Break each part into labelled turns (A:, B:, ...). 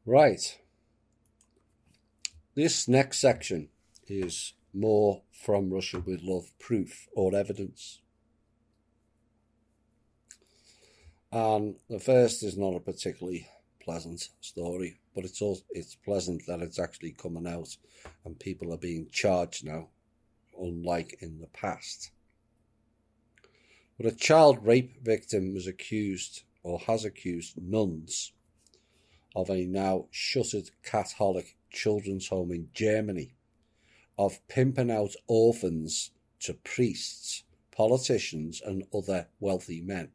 A: Right. This next section is more From Russia with Love proof or evidence. And the first is not a particularly pleasant story, but it's pleasant that it's actually coming out and people are being charged now, unlike in the past. But a child rape victim was accused, or has accused, nuns of a now shuttered Catholic children's home in Germany of pimping out orphans to priests, politicians and other wealthy men.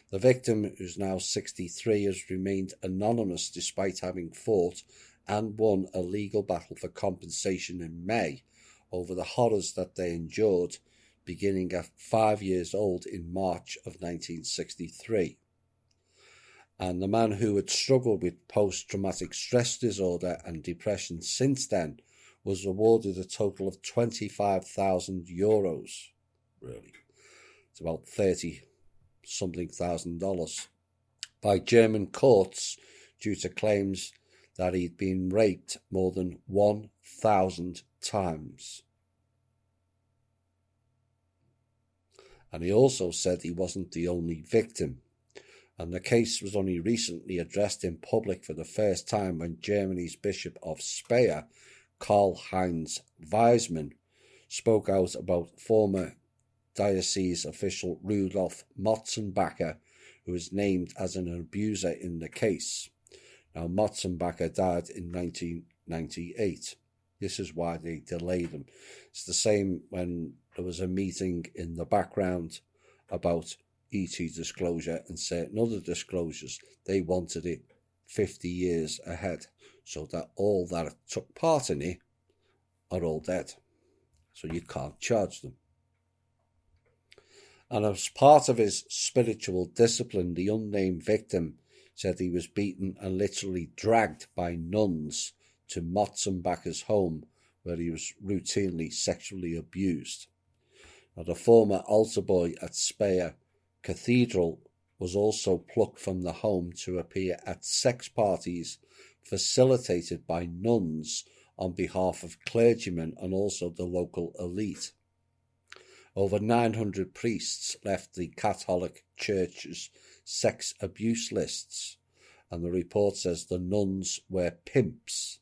A: The victim, who's now 63, has remained anonymous despite having fought and won a legal battle for compensation in May over the horrors that they endured, beginning at 5 years old in March of 1963. And the man, who had struggled with post-traumatic stress disorder and depression since then, was awarded a total of €25,000. Really, it's about $30-something thousand by German courts due to claims that he'd been raped more than 1,000 times. And he also said he wasn't the only victim. And the case was only recently addressed in public for the first time when Germany's Bishop of Speyer, Karl-Heinz Wiesmann, spoke out about former diocese official Rudolf Motzenbacher, who was named as an abuser in the case. Now, Motzenbacher died in 1998. This is why they delayed him. It's the same when there was a meeting in the background about ET disclosure and certain other disclosures. They wanted it 50 years ahead, so that all that took part in it are all dead. So you can't charge them. And as part of his spiritual discipline, the unnamed victim said he was beaten and literally dragged by nuns to Motzenbacher's home, where he was routinely sexually abused. Now, the former altar boy at Speyer Cathedral was also plucked from the home to appear at sex parties facilitated by nuns on behalf of clergymen and also the local elite. Over 900 priests left the Catholic Church's sex abuse lists, and the report says the nuns were pimps.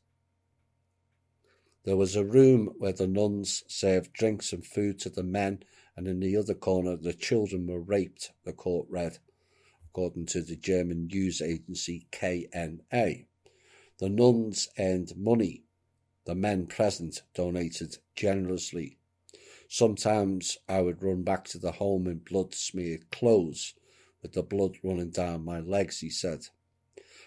A: There was a room where the nuns served drinks and food to the men, and in the other corner the children were raped, the court read, according to the German news agency KNA. The nuns earned money. The men present donated generously. Sometimes I would run back to the home in blood-smeared clothes, with the blood running down my legs, he said.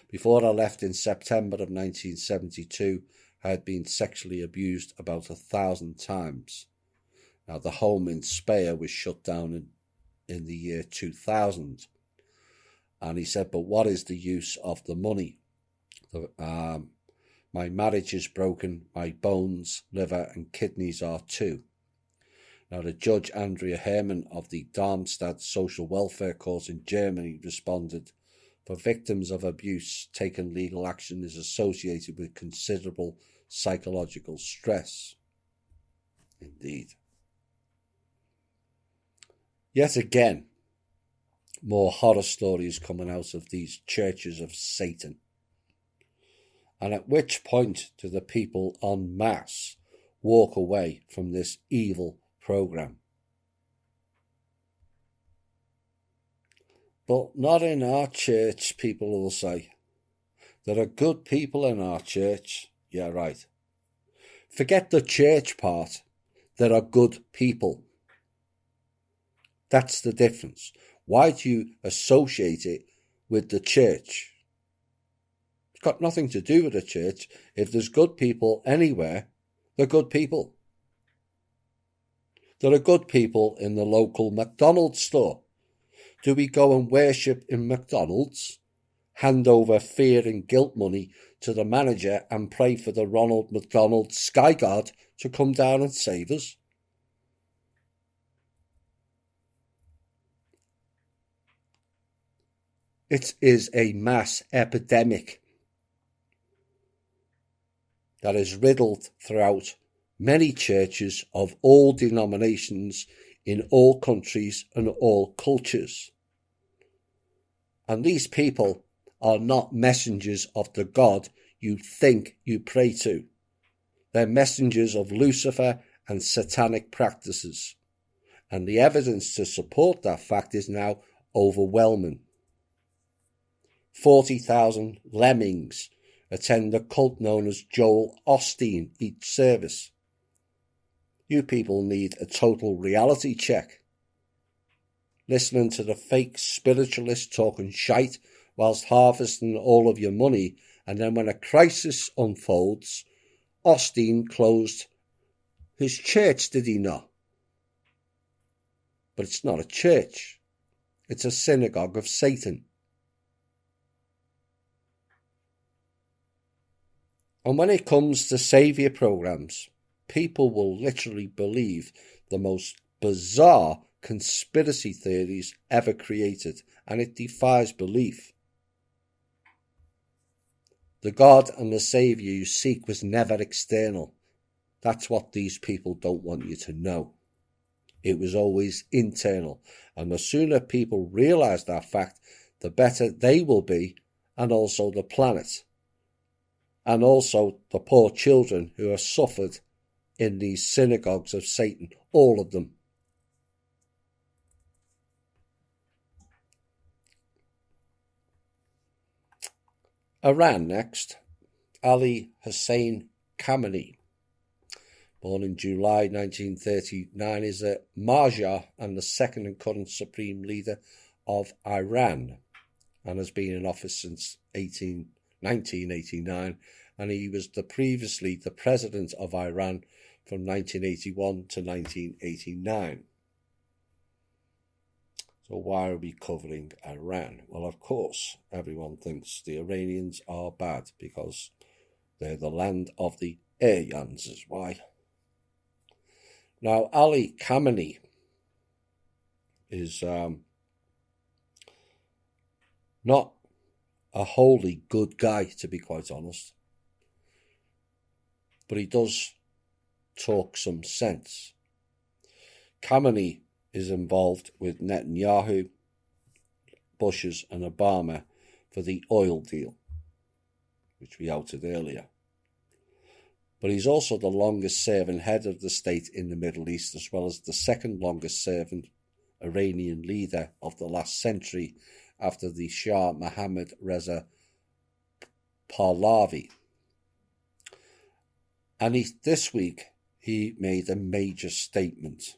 A: Before I left in September of 1972, I had been sexually abused about 1,000 times. Now, the home in Speyer was shut down in the year 2000. And he said, but what is the use of the money? My marriage is broken. My bones, liver and kidneys are too. Now, the Judge Andrea Hermann of the Darmstadt Social Welfare Court in Germany responded, for victims of abuse, taking legal action is associated with considerable psychological stress. Indeed. Yet again, more horror stories coming out of these churches of Satan. And at which point do the people en masse walk away from this evil program? But not in our church, people will say. There are good people in our church. Yeah, right. Forget the church part. There are good people. That's the difference. Why do you associate it with the church? It's got nothing to do with the church. If there's good people anywhere, they're good people. There are good people in the local McDonald's store. Do we go and worship in McDonald's, hand over fear and guilt money to the manager and pray for the Ronald McDonald Sky God to come down and save us? It is a mass epidemic. that is riddled throughout many churches of all denominations in all countries and all cultures. And these people are not messengers of the God you think you pray to. They're messengers of Lucifer and satanic practices. And the evidence to support that fact is now overwhelming. 40,000 lemmings attend the cult known as Joel Osteen each service. You people need a total reality check. Listening to the fake spiritualists talking shite whilst harvesting all of your money, and then when a crisis unfolds, Osteen closed his church, did he not? But it's not a church. It's a synagogue of Satan. And when it comes to saviour programs, people will literally believe the most bizarre conspiracy theories ever created, and it defies belief. The God and the Saviour you seek was never external. That's what these people don't want you to know. It was always internal, and the sooner people realise that fact, the better they will be, and also the planet, and also the poor children who have suffered in these synagogues of Satan, all of them. Iran next. Ali Hussein Khamenei, born in July 1939, is a Mahdi and the second and current supreme leader of Iran, and has been in office since 1989, and he was previously the president of Iran from 1981 to 1989. So why are we covering Iran? Well, of course, everyone thinks the Iranians are bad because they're the land of the Aryans, is why. Now, Ali Khamenei is not a wholly good guy, to be quite honest. But he does talk some sense. Khamenei is involved with Netanyahu, Bush's and Obama for the oil deal, which we outed earlier. But he's also the longest serving head of the state in the Middle East, as well as the second longest serving Iranian leader of the last century after the Shah Mohammad Reza Pahlavi. And this week he made a major statement.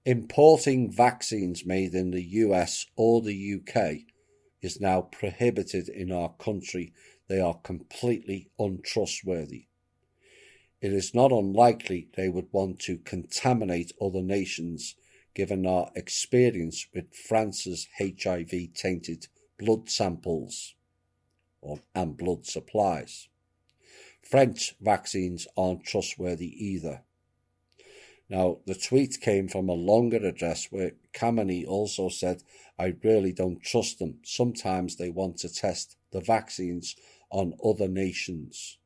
A: Importing vaccines made in the US or the UK is now prohibited in our country. They are completely untrustworthy. It is not unlikely they would want to contaminate other nations, given our experience with France's HIV-tainted blood samples and blood supplies. French vaccines aren't trustworthy either. Now, the tweet came from a longer address where Khamenei also said, "I really don't trust them. Sometimes they want to test the vaccines on other nations."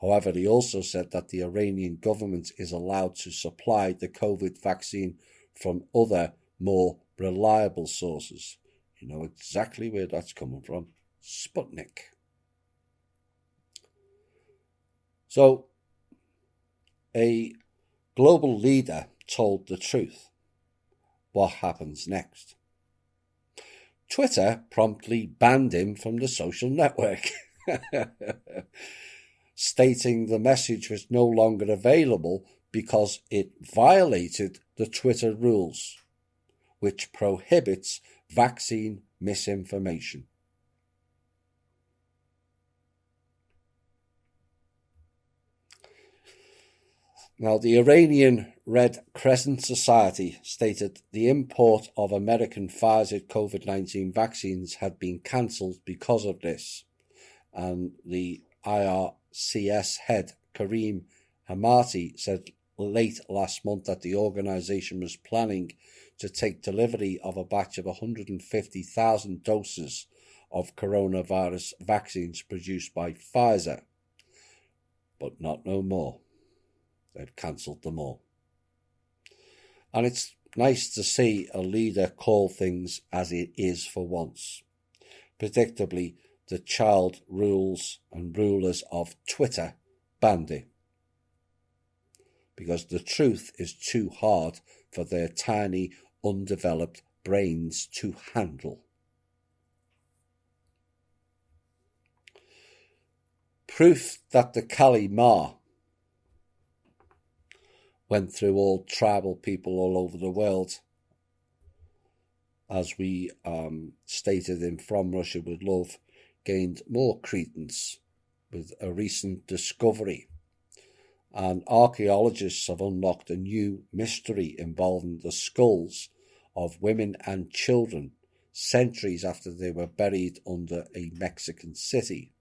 A: However, he also said that the Iranian government is allowed to supply the COVID vaccine from other, more reliable sources. You know exactly where that's coming from. Sputnik. So, a global leader told the truth. What happens next? Twitter promptly banned him from the social network, stating the message was no longer available because it violated the Twitter rules, which prohibits vaccine misinformation. Now, the Iranian Red Crescent Society stated the import of American Pfizer COVID-19 vaccines had been cancelled because of this, and the IRCS head Karim Hamati said late last month that the organisation was planning to take delivery of a batch of 150,000 doses of coronavirus vaccines produced by Pfizer. But not no more. They've cancelled them all. And it's nice to see a leader call things as it is for once. Predictably, the child rules and rulers of Twitter banned it, because the truth is too hard for their tiny, undeveloped brains to handle. Proof that the Kali Ma went through all tribal people all over the world, as we stated in From Russia with Love, gained more credence with a recent discovery. And archaeologists have unlocked a new mystery involving the skulls of women and children centuries after they were buried under a Mexican city.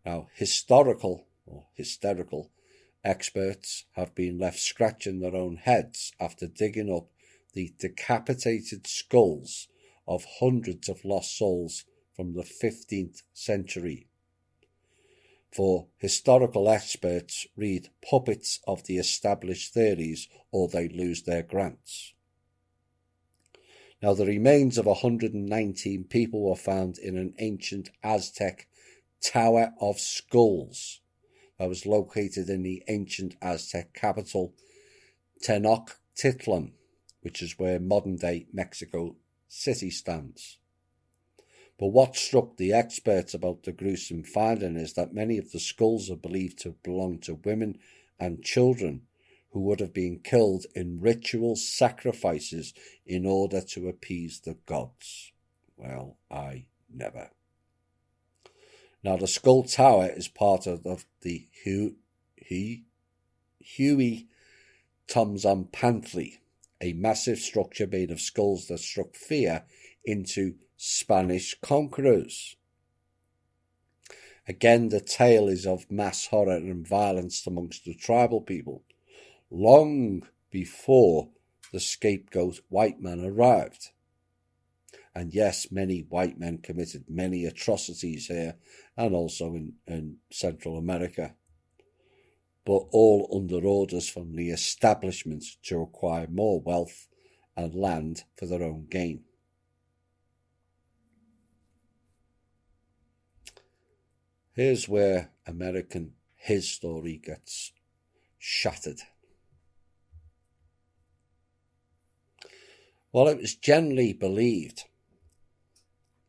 A: Now, hysterical experts have been left scratching their own heads after digging up the decapitated skulls of hundreds of lost souls from the 15th century. For historical experts read puppets of the established theories or they lose their grants. Now, the remains of 119 people were found in an ancient Aztec Tower of Skulls that was located in the ancient Aztec capital Tenochtitlan, which is where modern-day Mexico City stands. But what struck the experts about the gruesome finding is that many of the skulls are believed to belong to women and children who would have been killed in ritual sacrifices in order to appease the gods. Well, I never. Now, the Skull Tower is part of the Huey-Tzompantli, a massive structure made of skulls that struck fear into Spanish conquerors. Again, the tale is of mass horror and violence amongst the tribal people, long before the scapegoat white man arrived. And yes, many white men committed many atrocities here and also in Central America, but all under orders from the establishment to acquire more wealth and land for their own gain. Here's where American history gets shattered. Well, it was generally believed,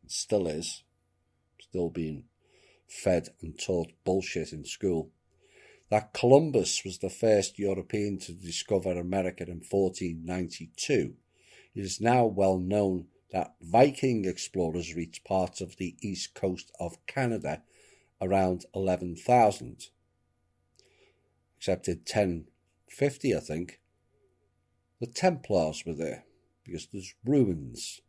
A: still is, still being fed and taught bullshit in school, that Columbus was the first European to discover America in 1492. It is now well known that Viking explorers reached parts of the east coast of Canada around 11,000. Except in 1050, I think, the Templars were there, because there's ruins.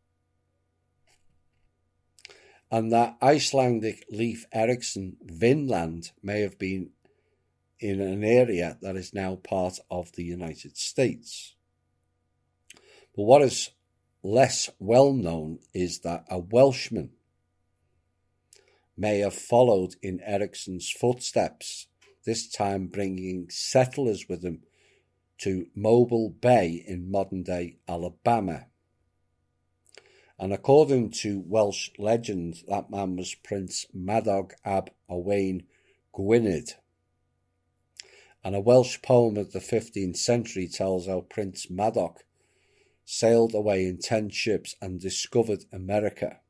A: And that Icelandic Leif Erikson Vinland may have been in an area that is now part of the United States. But what is less well known is that a Welshman may have followed in Erikson's footsteps, this time bringing settlers with him to Mobile Bay in modern-day Alabama. And according to Welsh legend, that man was Prince Madog ab Owain Gwynedd. And a Welsh poem of the 15th century tells how Prince Madog sailed away in 10 ships and discovered America.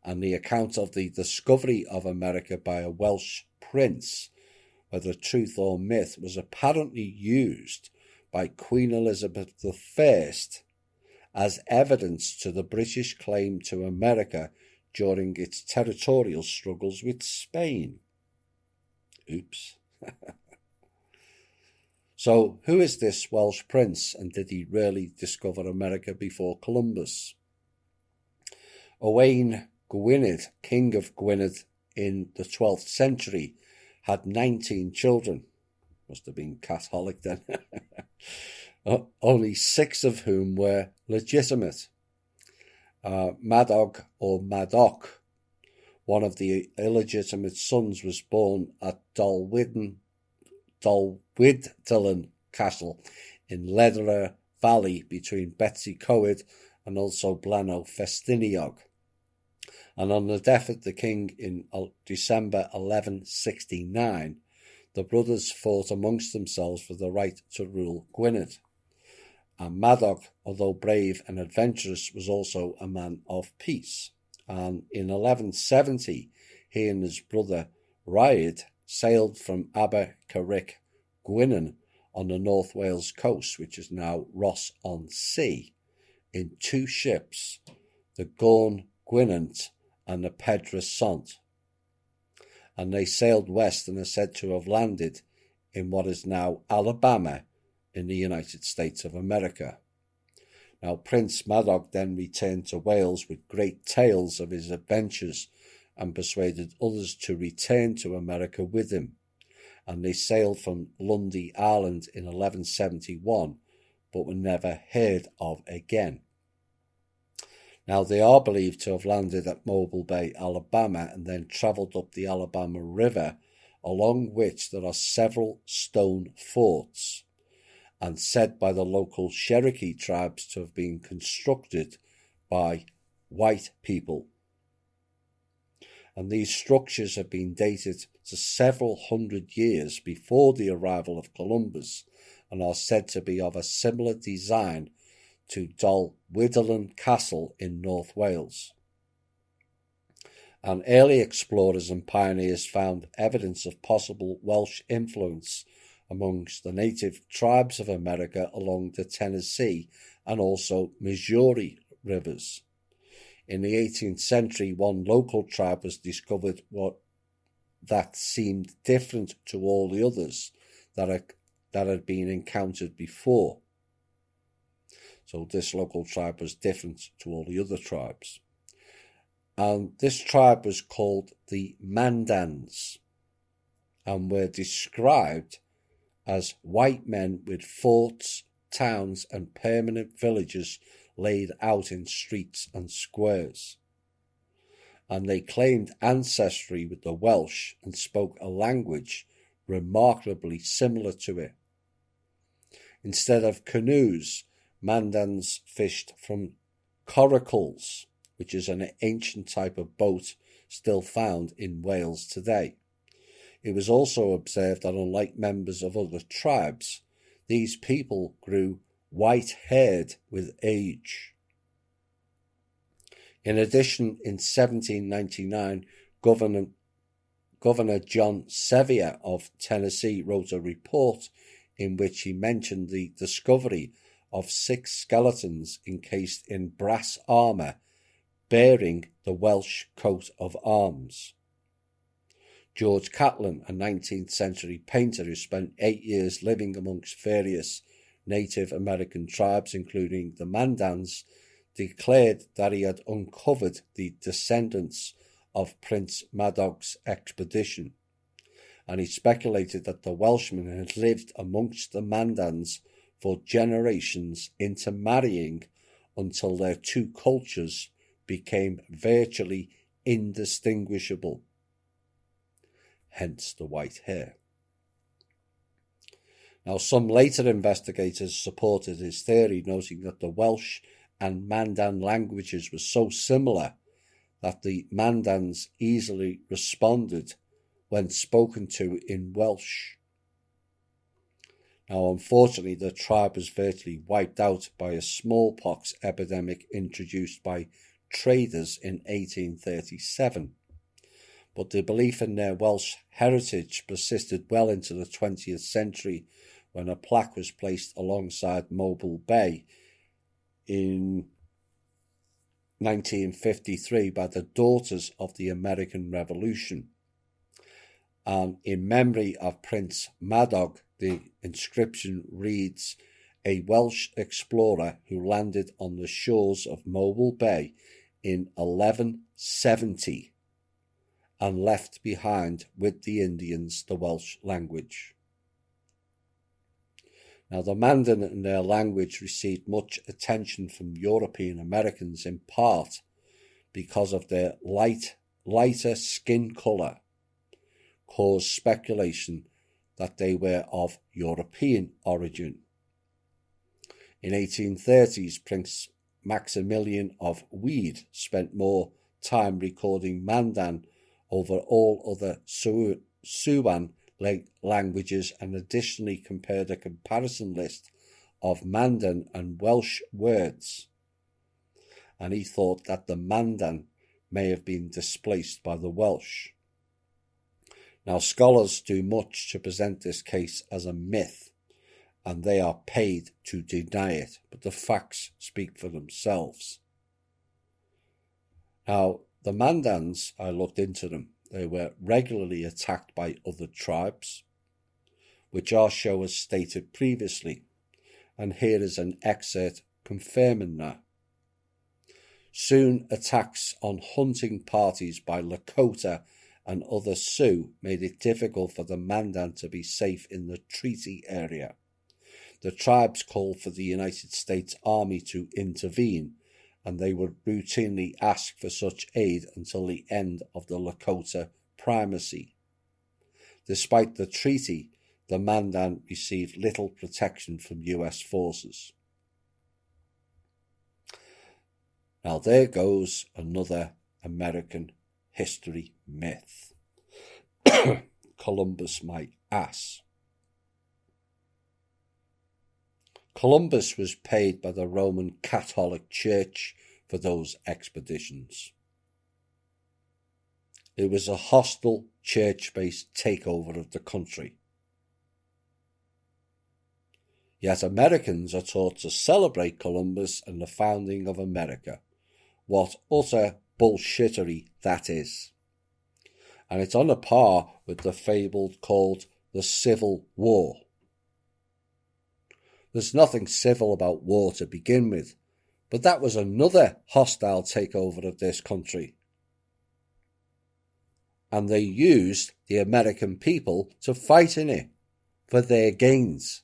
A: And the account of the discovery of America by a Welsh prince, whether truth or myth, was apparently used by Queen Elizabeth I as evidence to the British claim to America during its territorial struggles with Spain. Oops. So, who is this Welsh prince, and did he really discover America before Columbus? Owain Gwynedd, King of Gwynedd in the 12th century, had 19 children. Must have been Catholic then. Only 6 of whom were legitimate. Madog or Madoc, one of the illegitimate sons, was born at Dolwyddelan Castle in Lederer Valley between Betsy Coed and also Blenno Festiniog. And on the death of the king in December 1169, the brothers fought amongst themselves for the right to rule Gwynedd. And Madoc, although brave and adventurous, was also a man of peace. And in 1170, he and his brother Rhaid sailed from Abercarrick, Gwynedd, on the North Wales coast, which is now Ross-on-Sea, in 2 ships, the Gorn Gwynedd and the Pedra Sant. And they sailed west and are said to have landed in what is now Alabama in the United States of America. Now, Prince Madoc then returned to Wales with great tales of his adventures and persuaded others to return to America with him. And they sailed from Lundy Island in 1171, but were never heard of again. Now, they are believed to have landed at Mobile Bay, Alabama, and then travelled up the Alabama River, along which there are several stone forts, and said by the local Cherokee tribes to have been constructed by white people. And these structures have been dated to several hundred years before the arrival of Columbus, and are said to be of a similar design to Dolwyddelan Castle in North Wales. And early explorers and pioneers found evidence of possible Welsh influence amongst the native tribes of America along the Tennessee and also Missouri rivers. In the 18th century, one local tribe was discovered that seemed different to all the others that had been encountered before. So this local tribe was different to all the other tribes. And this tribe was called the Mandans and were described as white men with forts, towns, and permanent villages laid out in streets and squares. And they claimed ancestry with the Welsh and spoke a language remarkably similar to it. Instead of canoes, Mandans fished from coracles, which is an ancient type of boat still found in Wales today. It was also observed that, unlike members of other tribes, these people grew white-haired with age. In addition, in 1799, Governor John Sevier of Tennessee wrote a report in which he mentioned the discovery of 6 skeletons encased in brass armour bearing the Welsh coat of arms. George Catlin, a 19th century painter who spent 8 years living amongst various Native American tribes, including the Mandans, declared that he had uncovered the descendants of Prince Madoc's expedition, and he speculated that the Welshmen had lived amongst the Mandans for generations, intermarrying until their 2 cultures became virtually indistinguishable. Hence the white hair. Now, some later investigators supported his theory, noting that the Welsh and Mandan languages were so similar that the Mandans easily responded when spoken to in Welsh. Now, unfortunately, the tribe was virtually wiped out by a smallpox epidemic introduced by traders in 1837. But the belief in their Welsh heritage persisted well into the 20th century, when a plaque was placed alongside Mobile Bay in 1953 by the Daughters of the American Revolution. And in memory of Prince Madoc, the inscription reads, "A Welsh explorer who landed on the shores of Mobile Bay in 1170 and left behind with the Indians the Welsh language." Now, the Mandan and their language received much attention from European Americans, in part because of their lighter skin colour, caused speculation that they were of European origin. In 1830s, Prince Maximilian of Wied spent more time recording Mandan over all other Siouan languages, and additionally compared a comparison list of Mandan and Welsh words. And he thought that the Mandan may have been displaced by the Welsh. Now, scholars do much to present this case as a myth, and they are paid to deny it, but the facts speak for themselves. Now, the Mandans, I looked into them. They were regularly attacked by other tribes, which our show has stated previously, and here is an excerpt confirming that. Soon, attacks on hunting parties by Lakota and other Sioux made it difficult for the Mandan to be safe in the treaty area. The tribes called for the United States Army to intervene, and they would routinely ask for such aid until the end of the Lakota primacy. Despite the treaty, the Mandan received little protection from US forces. Now there goes another American history myth. Columbus, my ass. Columbus was paid by the Roman Catholic Church for those expeditions. It was a hostile church-based takeover of the country. Yet Americans are taught to celebrate Columbus and the founding of America. What utter bullshittery that is. And it's on a par with the fable called the Civil War. There's nothing civil about war to begin with, but that was another hostile takeover of this country. And they used the American people to fight in it for their gains.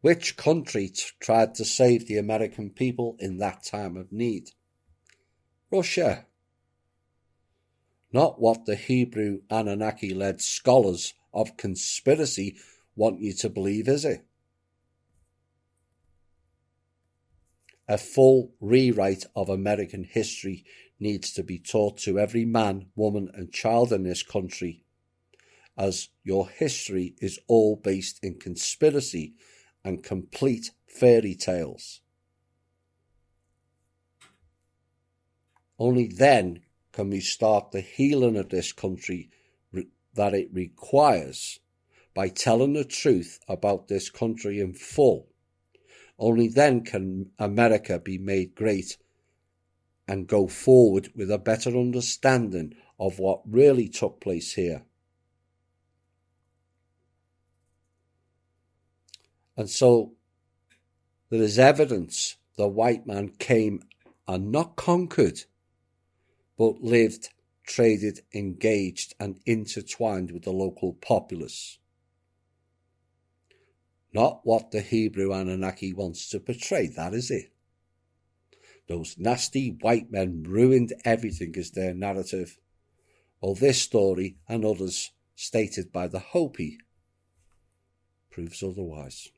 A: Which country tried to save the American people in that time of need? Russia. Not what the Hebrew Anunnaki-led scholars of conspiracy want you to believe, is it? A full rewrite of American history needs to be taught to every man, woman and child in this country, as your history is all based in conspiracy and complete fairy tales. Only then can we start the healing of this country that it requires by telling the truth about this country in full. Only then can America be made great and go forward with a better understanding of what really took place here. And so there is evidence the white man came and not conquered, but lived, traded, engaged, and intertwined with the local populace. Not what the Hebrew Anunnaki wants to portray, that is it. Those nasty white men ruined everything as their narrative. Well, this story and others stated by the Hopi proves otherwise.